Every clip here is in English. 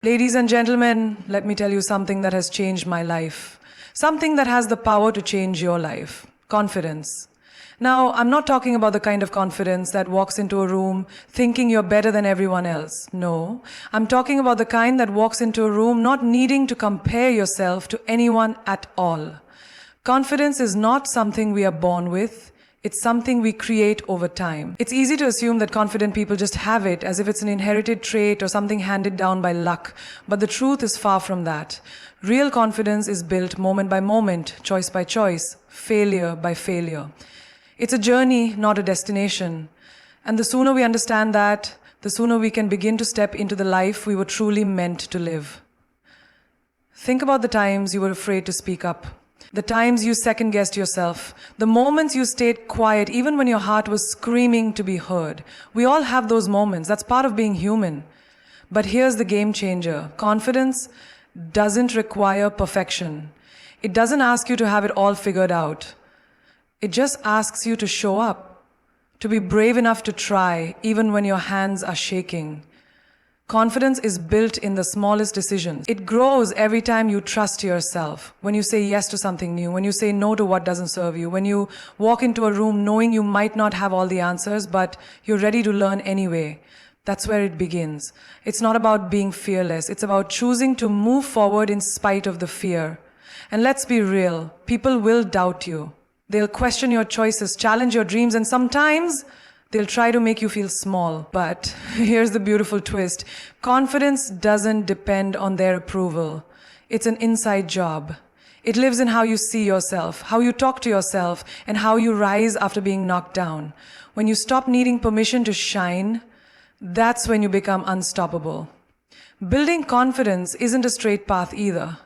Ladies and gentlemen, let me tell you something that has changed my life. Something that has the power to change your life. Confidence. Now, I'm not talking about the kind of confidence that walks into a room thinking you're better than everyone else. No. I'm talking about the kind that walks into a room not needing to compare yourself to anyone at all. Confidence is not something we are born with. It's something we create over time. It's easy to assume that confident people just have it as if it's an inherited trait or something handed down by luck. But the truth is far from that. Real confidence is built moment by moment, choice by choice, failure by failure. It's a journey, not a destination. And the sooner we understand that, the sooner we can begin to step into the life we were truly meant to live. Think about the times you were afraid to speak up. The times you second-guessed yourself, the moments you stayed quiet even when your heart was screaming to be heard. We all have those moments. That's part of being human. But here's the game changer. Confidence doesn't require perfection. It doesn't ask you to have it all figured out. It just asks you to show up, to be brave enough to try even when your hands are shaking. Confidence is built in the smallest decisions. It grows every time you trust yourself. When you say yes to something new, when you say no to what doesn't serve you, when you walk into a room knowing you might not have all the answers, but you're ready to learn anyway. That's where it begins. It's not about being fearless. It's about choosing to move forward in spite of the fear. And let's be real, people will doubt you. They'll question your choices, challenge your dreams, and sometimes they'll try to make you feel small. But here's the beautiful twist. Confidence doesn't depend on their approval. It's an inside job. It lives in how you see yourself, how you talk to yourself, and how you rise after being knocked down. When you stop needing permission to shine, that's when you become unstoppable. Building confidence isn't a straight path either.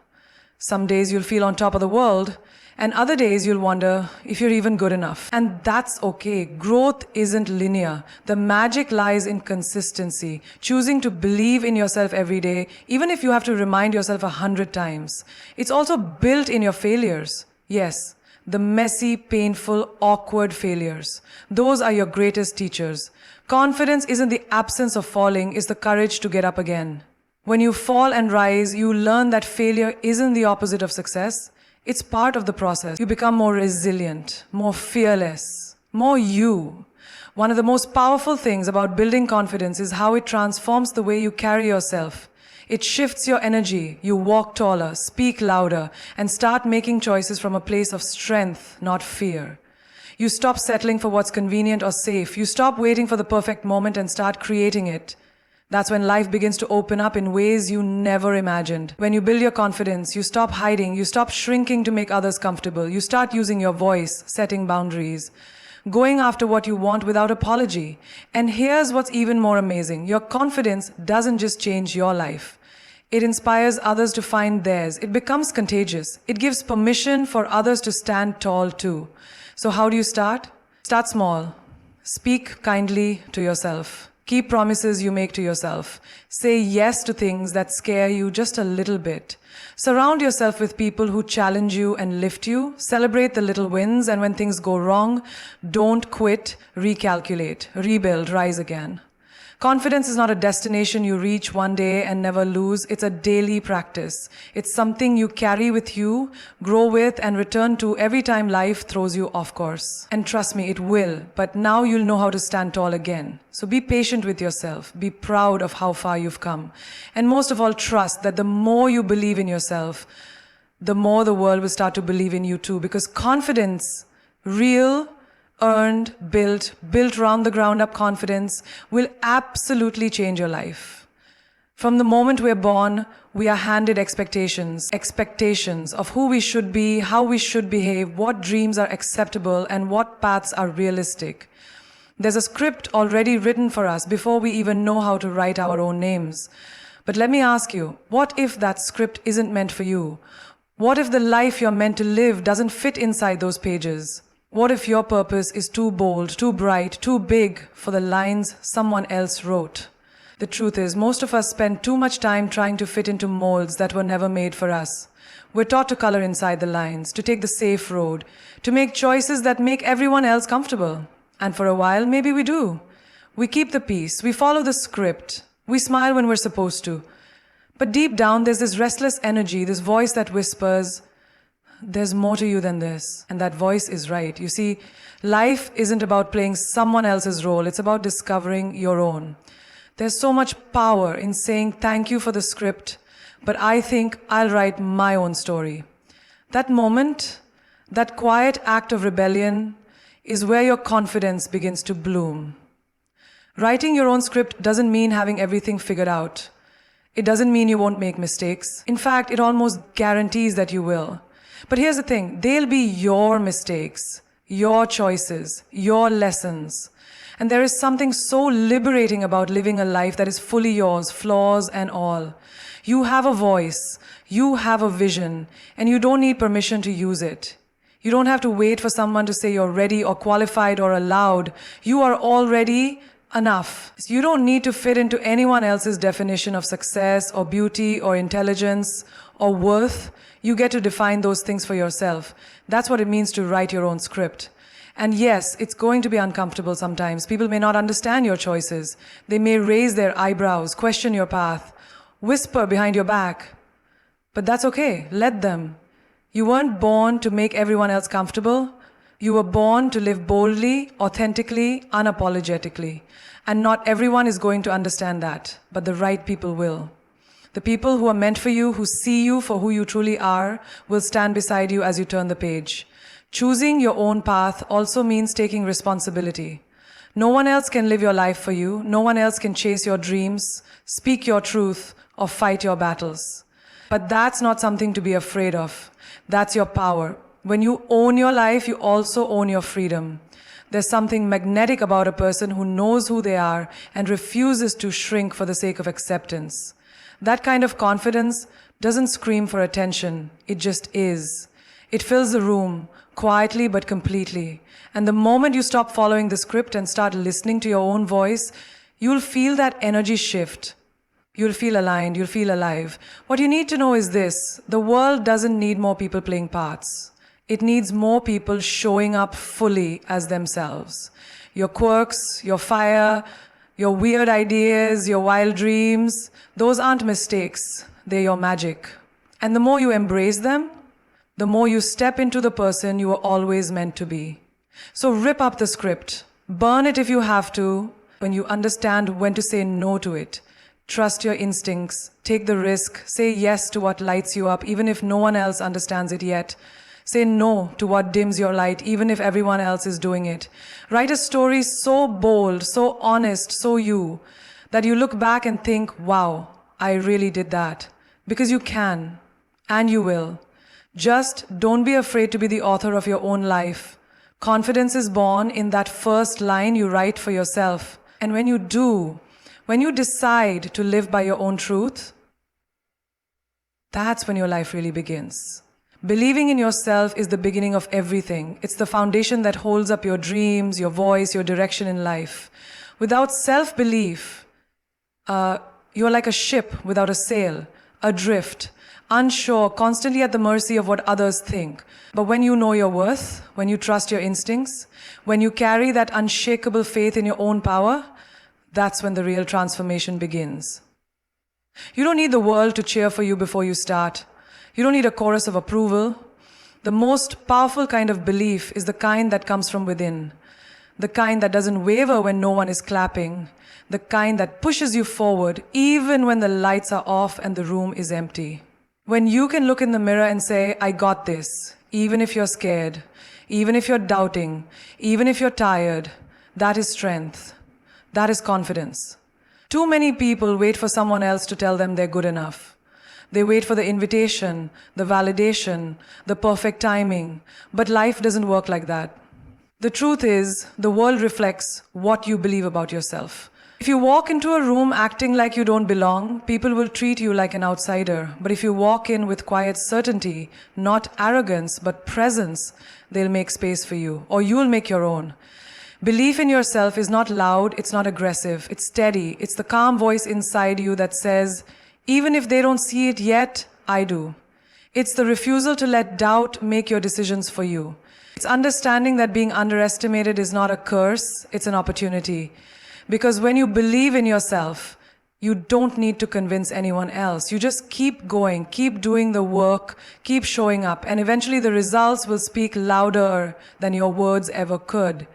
Some days you'll feel on top of the world, and other days you'll wonder if you're even good enough. And that's okay. Growth isn't linear. The magic lies in consistency, choosing to believe in yourself every day, even if you have to remind yourself 100 times. It's also built in your failures. Yes, the messy, painful, awkward failures. Those are your greatest teachers. Confidence isn't the absence of falling, it's the courage to get up again. When you fall and rise, you learn that failure isn't the opposite of success. It's part of the process. You become more resilient, more fearless, more you. One of the most powerful things about building confidence is how it transforms the way you carry yourself. It shifts your energy. You walk taller, speak louder, and start making choices from a place of strength, not fear. You stop settling for what's convenient or safe. You stop waiting for the perfect moment and start creating it. That's when life begins to open up in ways you never imagined. When you build your confidence, you stop hiding, you stop shrinking to make others comfortable. You start using your voice, setting boundaries, going after what you want without apology. And here's what's even more amazing. Your confidence doesn't just change your life. It inspires others to find theirs. It becomes contagious. It gives permission for others to stand tall too. So how do you start? Start small. Speak kindly to yourself. Keep promises you make to yourself. Say yes to things that scare you just a little bit. Surround yourself with people who challenge you and lift you. Celebrate the little wins, and when things go wrong, don't quit, recalculate, rebuild, rise again. Confidence is not a destination you reach one day and never lose. It's a daily practice. It's something you carry with you, grow with, and return to every time life throws you off course. And trust me, it will. But now you'll know how to stand tall again. So be patient with yourself. Be proud of how far you've come. And most of all, trust that the more you believe in yourself, the more the world will start to believe in you too. Because confidence, real, earned, built around the ground up confidence will absolutely change your life. From the moment we're born, we are handed expectations of who we should be, how we should behave, what dreams are acceptable, and what paths are realistic. There's a script already written for us before we even know how to write our own names. But let me ask you, what if that script isn't meant for you? What if the life you're meant to live doesn't fit inside those pages? What if your purpose is too bold, too bright, too big for the lines someone else wrote? The truth is, most of us spend too much time trying to fit into molds that were never made for us. We're taught to color inside the lines, to take the safe road, to make choices that make everyone else comfortable. And for a while, maybe we do. We keep the peace, we follow the script, we smile when we're supposed to. But deep down, there's this restless energy, this voice that whispers, there's more to you than this. And that voice is right. You see, life isn't about playing someone else's role. It's about discovering your own. There's so much power in saying thank you for the script, but I think I'll write my own story. That moment, that quiet act of rebellion, is where your confidence begins to bloom. Writing your own script doesn't mean having everything figured out. It doesn't mean you won't make mistakes. In fact, it almost guarantees that you will. But here's the thing, they'll be your mistakes, your choices, your lessons. And there is something so liberating about living a life that is fully yours, flaws and all. You have a voice, you have a vision, and you don't need permission to use it. You don't have to wait for someone to say you're ready or qualified or allowed. You are already enough. You don't need to fit into anyone else's definition of success or beauty or intelligence or worth. You get to define those things for yourself. That's what it means to write your own script. And yes, it's going to be uncomfortable sometimes. People may not understand your choices. They may raise their eyebrows, question your path, whisper behind your back. But that's okay. Let them. You weren't born to make everyone else comfortable. You were born to live boldly, authentically, unapologetically. And not everyone is going to understand that, but the right people will. The people who are meant for you, who see you for who you truly are, will stand beside you as you turn the page. Choosing your own path also means taking responsibility. No one else can live your life for you. No one else can chase your dreams, speak your truth, or fight your battles. But that's not something to be afraid of. That's your power. When you own your life, you also own your freedom. There's something magnetic about a person who knows who they are and refuses to shrink for the sake of acceptance. That kind of confidence doesn't scream for attention. It just is. It fills the room, quietly but completely. And the moment you stop following the script and start listening to your own voice, you'll feel that energy shift. You'll feel aligned, you'll feel alive. What you need to know is this: the world doesn't need more people playing parts. It needs more people showing up fully as themselves. Your quirks, your fire, your weird ideas, your wild dreams, those aren't mistakes. They're your magic. And the more you embrace them, the more you step into the person you were always meant to be. So rip up the script. Burn it if you have to, when you understand when to say no to it. Trust your instincts. Take the risk. Say yes to what lights you up, even if no one else understands it yet. Say no to what dims your light, even if everyone else is doing it. Write a story so bold, so honest, so you, that you look back and think, wow, I really did that. Because you can, and you will. Just don't be afraid to be the author of your own life. Confidence is born in that first line you write for yourself. And when you do, when you decide to live by your own truth, that's when your life really begins. Believing in yourself is the beginning of everything. It's the foundation that holds up your dreams, your voice, your direction in life. Without self-belief, you're like a ship without a sail, adrift, unsure, constantly at the mercy of what others think. But when you know your worth, when you trust your instincts, when you carry that unshakable faith in your own power, that's when the real transformation begins. You don't need the world to cheer for you before you start. You don't need a chorus of approval. The most powerful kind of belief is the kind that comes from within. The kind that doesn't waver when no one is clapping. The kind that pushes you forward even when the lights are off and the room is empty. When you can look in the mirror and say, I got this, even if you're scared, even if you're doubting, even if you're tired, that is strength. That is confidence. Too many people wait for someone else to tell them they're good enough. They wait for the invitation, the validation, the perfect timing. But life doesn't work like that. The truth is, the world reflects what you believe about yourself. If you walk into a room acting like you don't belong, people will treat you like an outsider. But if you walk in with quiet certainty, not arrogance, but presence, they'll make space for you, or you'll make your own. Belief in yourself is not loud, it's not aggressive, it's steady. It's the calm voice inside you that says, even if they don't see it yet, I do. It's the refusal to let doubt make your decisions for you. It's understanding that being underestimated is not a curse, it's an opportunity. Because when you believe in yourself, You don't need to convince anyone else. You just keep going, keep doing the work, keep showing up, and eventually the results will speak louder than your words ever could.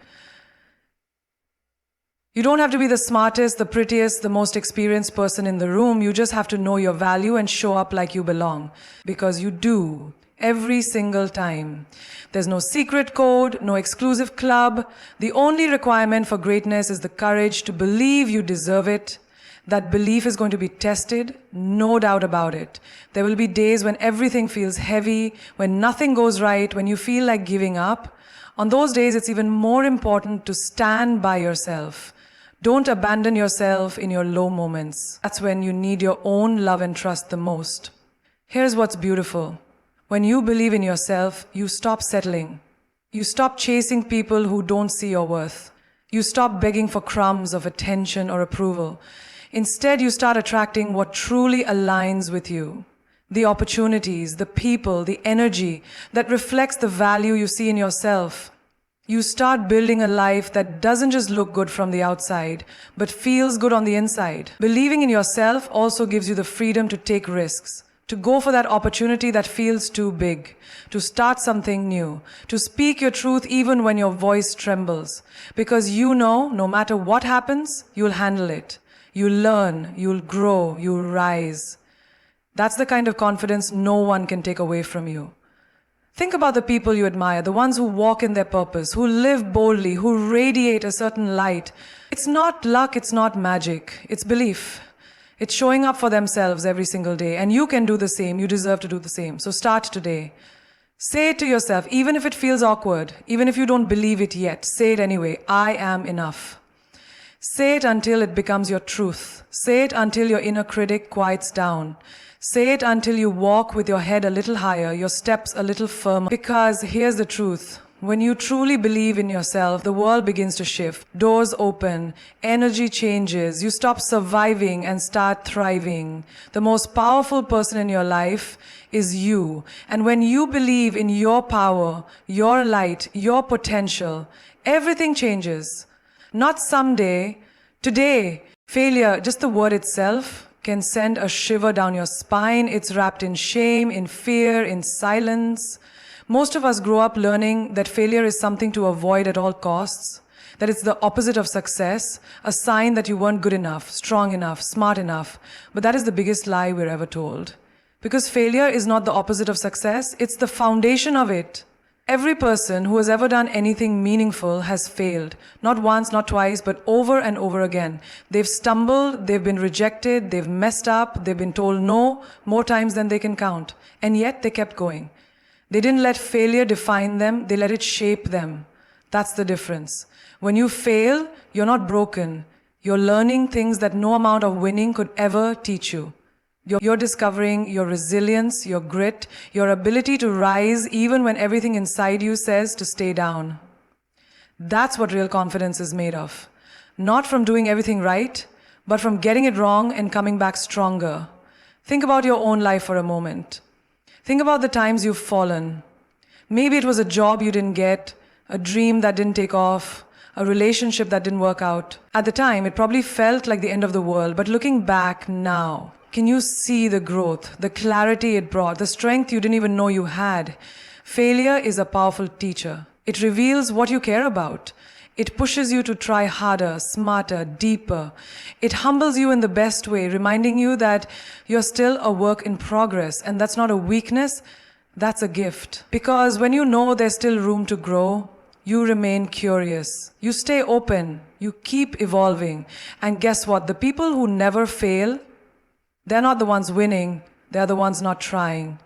You don't have to be the smartest, the prettiest, the most experienced person in the room. You just have to know your value and show up like you belong. Because you do, every single time. There's no secret code, no exclusive club. The only requirement for greatness is the courage to believe you deserve it. That belief is going to be tested, no doubt about it. There will be days when everything feels heavy, when nothing goes right, when you feel like giving up. On those days, it's even more important to stand by yourself. Don't abandon yourself in your low moments. That's when you need your own love and trust the most. Here's what's beautiful. When you believe in yourself, you stop settling. You stop chasing people who don't see your worth. You stop begging for crumbs of attention or approval. Instead, you start attracting what truly aligns with you. The opportunities, the people, the energy that reflects the value you see in yourself. You start building a life that doesn't just look good from the outside, but feels good on the inside. Believing in yourself also gives you the freedom to take risks, to go for that opportunity that feels too big, to start something new, to speak your truth even when your voice trembles. Because you know, no matter what happens, you'll handle it. You'll learn, you'll grow, you'll rise. That's the kind of confidence no one can take away from you. Think about the people you admire, the ones who walk in their purpose, who live boldly, who radiate a certain light. It's not luck, it's not magic, it's belief. It's showing up for themselves every single day, and you can do the same, you deserve to do the same. So start today. Say it to yourself, even if it feels awkward, even if you don't believe it yet, say it anyway, I am enough. Say it until it becomes your truth. Say it until your inner critic quiets down. Say it until you walk with your head a little higher, your steps a little firmer. Because here's the truth. When you truly believe in yourself, the world begins to shift. Doors open, energy changes, you stop surviving and start thriving. The most powerful person in your life is you. And when you believe in your power, your light, your potential, everything changes. Not someday, today. Failure, just the word itself, can send a shiver down your spine. It's wrapped in shame, in fear, in silence. Most of us grow up learning that failure is something to avoid at all costs, that it's the opposite of success, a sign that you weren't good enough, strong enough, smart enough. But that is the biggest lie we're ever told. Because failure is not the opposite of success, it's the foundation of it. Every person who has ever done anything meaningful has failed. Not once, not twice, but over and over again. They've stumbled, they've been rejected, they've messed up, they've been told no more times than they can count. And yet they kept going. They didn't let failure define them, they let it shape them. That's the difference. When you fail, you're not broken. You're learning things that no amount of winning could ever teach you. You're discovering your resilience, your grit, your ability to rise even when everything inside you says to stay down. That's what real confidence is made of. Not from doing everything right, but from getting it wrong and coming back stronger. Think about your own life for a moment. Think about the times you've fallen. Maybe it was a job you didn't get, a dream that didn't take off, a relationship that didn't work out. At the time, it probably felt like the end of the world, but looking back now, can you see the growth, the clarity it brought, the strength you didn't even know you had? Failure is a powerful teacher. It reveals what you care about. It pushes you to try harder, smarter, deeper. It humbles you in the best way, reminding you that you're still a work in progress, and that's not a weakness, that's a gift. Because when you know there's still room to grow, you remain curious. You stay open. You keep evolving. And guess what? The people who never fail, they're not the ones winning, they're the ones not trying.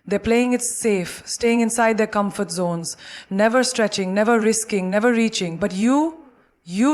They're playing it safe, staying inside their comfort zones, never stretching, never risking, never reaching. But you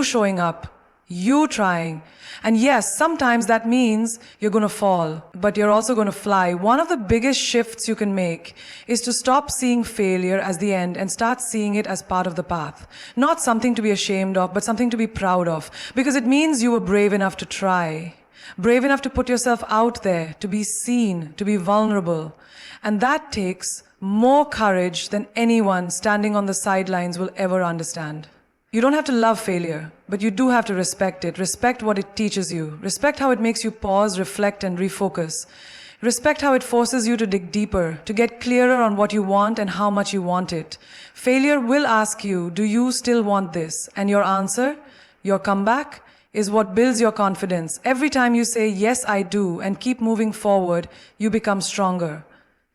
showing up, you trying. And yes, sometimes that means you're going to fall, but you're also going to fly. One of the biggest shifts you can make is to stop seeing failure as the end and start seeing it as part of the path. Not something to be ashamed of, but something to be proud of. Because it means you were brave enough to try. Brave enough to put yourself out there, to be seen, to be vulnerable. And that takes more courage than anyone standing on the sidelines will ever understand. You don't have to love failure, but you do have to respect it. Respect what it teaches you. Respect how it makes you pause, reflect, and refocus. Respect how it forces you to dig deeper, to get clearer on what you want and how much you want it. Failure will ask you, do you still want this? And your answer, your comeback, is what builds your confidence. Every time you say, yes, I do, and keep moving forward, you become stronger,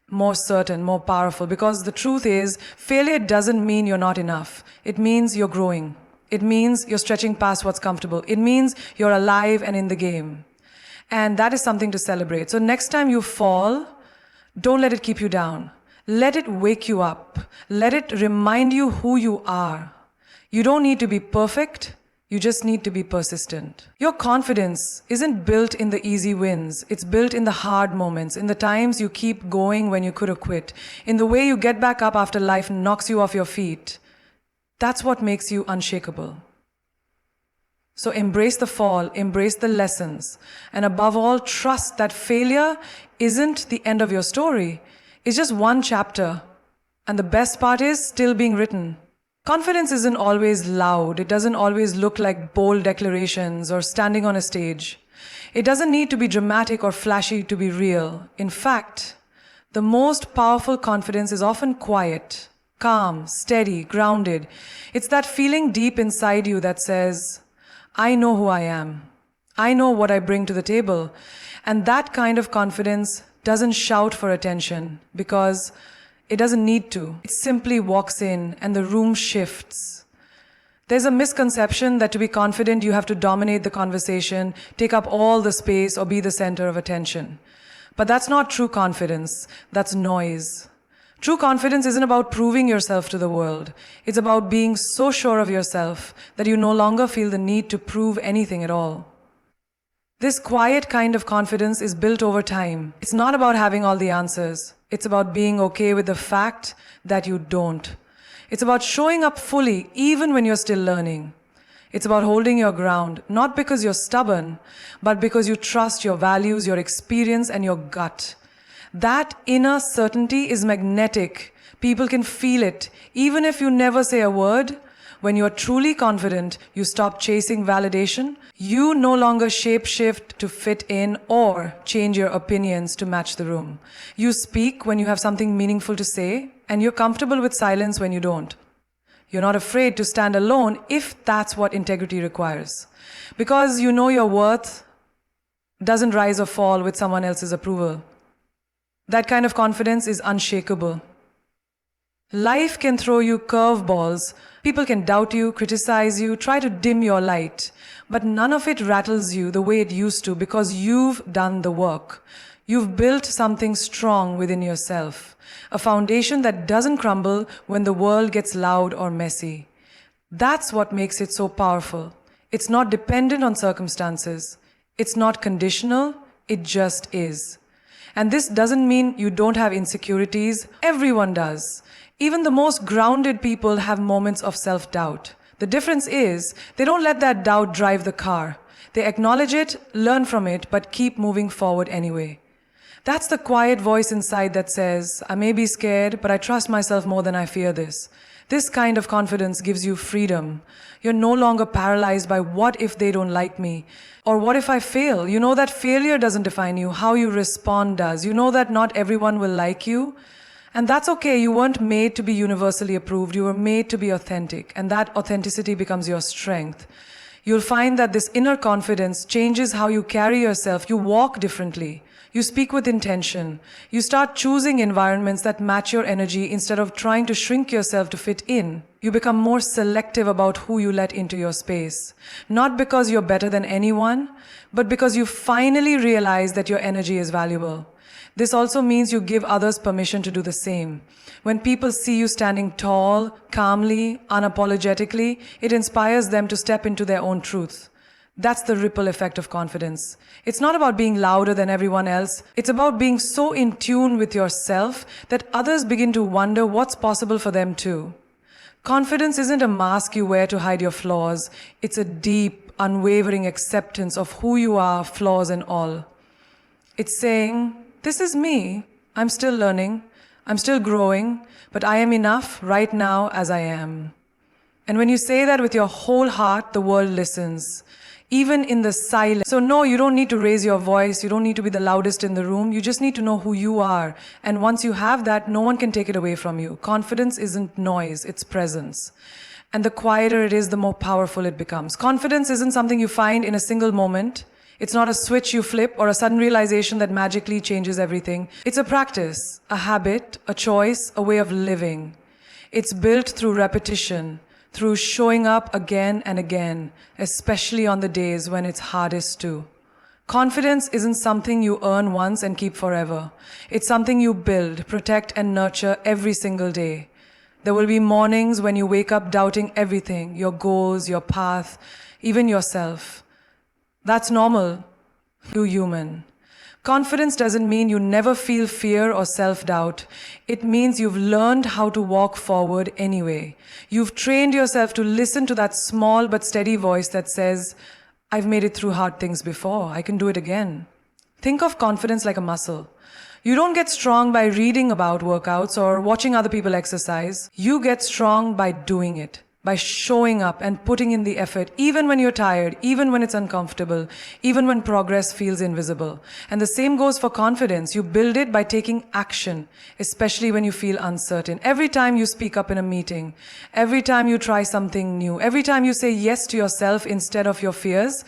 more certain, more powerful. Because the truth is, failure doesn't mean you're not enough. It means you're growing. It means you're stretching past what's comfortable. It means you're alive and in the game. And that is something to celebrate. So next time you fall, don't let it keep you down. Let it wake you up. Let it remind you who you are. You don't need to be perfect. You just need to be persistent. Your confidence isn't built in the easy wins. It's built in the hard moments, in the times you keep going when you could have quit, in the way you get back up after life knocks you off your feet. That's what makes you unshakable. So embrace the fall, embrace the lessons, and above all, trust that failure isn't the end of your story. It's just one chapter, and the best part is still being written. Confidence isn't always loud. It doesn't always look like bold declarations or standing on a stage. It doesn't need to be dramatic or flashy to be real. In fact, the most powerful confidence is often quiet, calm, steady, grounded. It's that feeling deep inside you that says, I know who I am. I know what I bring to the table. And that kind of confidence doesn't shout for attention because it doesn't need to. It simply walks in and the room shifts. There's a misconception that to be confident, you have to dominate the conversation, take up all the space, or be the center of attention. But that's not true confidence. That's noise. True confidence isn't about proving yourself to the world. It's about being so sure of yourself that you no longer feel the need to prove anything at all. This quiet kind of confidence is built over time. It's not about having all the answers. It's about being okay with the fact that you don't. It's about showing up fully even when you're still learning. It's about holding your ground, not because you're stubborn, but because you trust your values, your experience, and your gut. That inner certainty is magnetic. People can feel it. Even if you never say a word, when you're truly confident, you stop chasing validation. You no longer shape-shift to fit in or change your opinions to match the room. You speak when you have something meaningful to say, and you're comfortable with silence when you don't. You're not afraid to stand alone if that's what integrity requires. Because you know your worth doesn't rise or fall with someone else's approval. That kind of confidence is unshakable. Life can throw you curveballs. People can doubt you, criticize you, try to dim your light. But none of it rattles you the way it used to because you've done the work. You've built something strong within yourself. A foundation that doesn't crumble when the world gets loud or messy. That's what makes it so powerful. It's not dependent on circumstances. It's not conditional. It just is. And this doesn't mean you don't have insecurities. Everyone does. Even the most grounded people have moments of self-doubt. The difference is, they don't let that doubt drive the car. They acknowledge it, learn from it, but keep moving forward anyway. That's the quiet voice inside that says, I may be scared, but I trust myself more than I fear this. This kind of confidence gives you freedom. You're no longer paralyzed by what if they don't like me? Or what if I fail? You know that failure doesn't define you, how you respond does. You know that not everyone will like you. And that's okay. You weren't made to be universally approved. You were made to be authentic. And that authenticity becomes your strength. You'll find that this inner confidence changes how you carry yourself. You walk differently. You speak with intention. You start choosing environments that match your energy instead of trying to shrink yourself to fit in. You become more selective about who you let into your space. Not because you're better than anyone, but because you finally realize that your energy is valuable. This also means you give others permission to do the same. When people see you standing tall, calmly, unapologetically, it inspires them to step into their own truth. That's the ripple effect of confidence. It's not about being louder than everyone else. It's about being so in tune with yourself that others begin to wonder what's possible for them too. Confidence isn't a mask you wear to hide your flaws. It's a deep, unwavering acceptance of who you are, flaws and all. It's saying, this is me. I'm still learning. I'm still growing, but I am enough right now as I am. And when you say that with your whole heart, the world listens. Even in the silence. So no, you don't need to raise your voice. You don't need to be the loudest in the room. You just need to know who you are. And once you have that, no one can take it away from you. Confidence isn't noise, it's presence. And the quieter it is, the more powerful it becomes. Confidence isn't something you find in a single moment. It's not a switch you flip or a sudden realization that magically changes everything. It's a practice, a habit, a choice, a way of living. It's built through repetition, through showing up again and again, especially on the days when it's hardest to. Confidence isn't something you earn once and keep forever. It's something you build, protect, and nurture every single day. There will be mornings when you wake up doubting everything, your goals, your path, even yourself. That's normal. You're human. Confidence doesn't mean you never feel fear or self-doubt. It means you've learned how to walk forward anyway. You've trained yourself to listen to that small but steady voice that says, I've made it through hard things before. I can do it again. Think of confidence like a muscle. You don't get strong by reading about workouts or watching other people exercise. You get strong by doing it, by showing up and putting in the effort, even when you're tired, even when it's uncomfortable, even when progress feels invisible. And the same goes for confidence. You build it by taking action, especially when you feel uncertain. Every time you speak up in a meeting, every time you try something new, every time you say yes to yourself instead of your fears,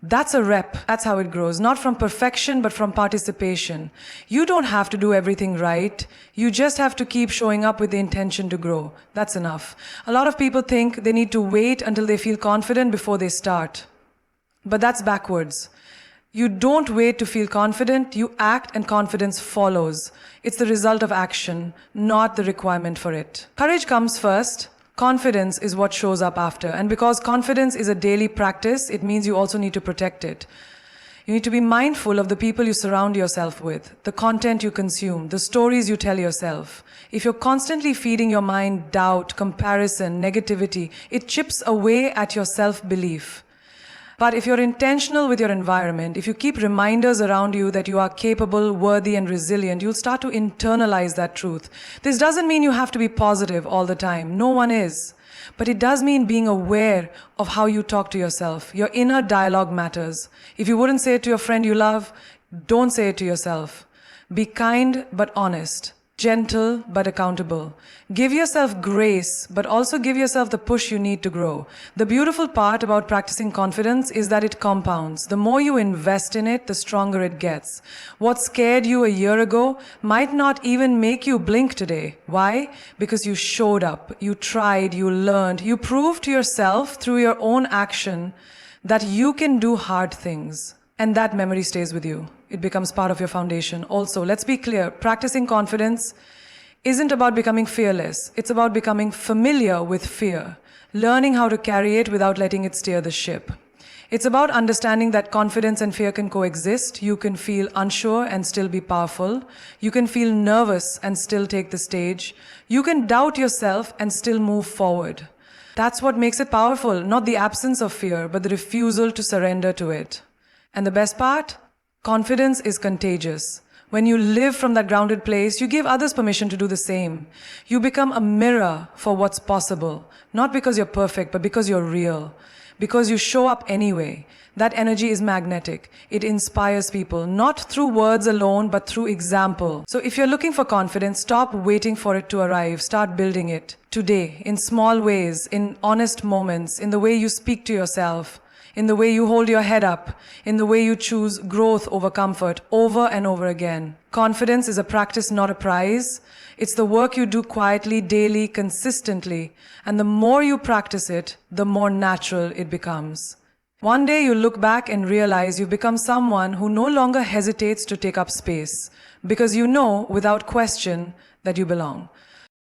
that's a rep. That's how it grows. Not from perfection, but from participation. You don't have to do everything right. You just have to keep showing up with the intention to grow. That's enough. A lot of people think they need to wait until they feel confident before they start. But that's backwards. You don't wait to feel confident. You act and confidence follows. It's the result of action, not the requirement for it. Courage comes first. Confidence is what shows up after. And because confidence is a daily practice, it means you also need to protect it. You need to be mindful of the people you surround yourself with, the content you consume, the stories you tell yourself. If you're constantly feeding your mind doubt, comparison, negativity, it chips away at your self-belief. But if you're intentional with your environment, if you keep reminders around you that you are capable, worthy, and resilient, you'll start to internalize that truth. This doesn't mean you have to be positive all the time. No one is. But it does mean being aware of how you talk to yourself. Your inner dialogue matters. If you wouldn't say it to your friend you love, don't say it to yourself. Be kind but honest. Gentle but accountable. Give yourself grace, but also give yourself the push you need to grow. The beautiful part about practicing confidence is that it compounds. The more you invest in it, the stronger it gets. What scared you a year ago might not even make you blink today. Why? Because you showed up, you tried, you learned, you proved to yourself through your own action that you can do hard things. And that memory stays with you. It becomes part of your foundation. Also, let's be clear, practicing confidence isn't about becoming fearless. It's about becoming familiar with fear, learning how to carry it without letting it steer the ship. It's about understanding that confidence and fear can coexist. You can feel unsure and still be powerful. You can feel nervous and still take the stage. You can doubt yourself and still move forward. That's what makes it powerful, not the absence of fear, but the refusal to surrender to it. And the best part? Confidence is contagious. When you live from that grounded place, you give others permission to do the same. You become a mirror for what's possible. Not because you're perfect, but because you're real. Because you show up anyway. That energy is magnetic. It inspires people, not through words alone, but through example. So if you're looking for confidence, stop waiting for it to arrive. Start building it today, in small ways, in honest moments, in the way you speak to yourself, in the way you hold your head up, in the way you choose growth over comfort, over and over again. Confidence is a practice, not a prize. It's the work you do quietly, daily, consistently. And the more you practice it, the more natural it becomes. One day you'll look back and realize you've become someone who no longer hesitates to take up space, because you know, without question, that you belong.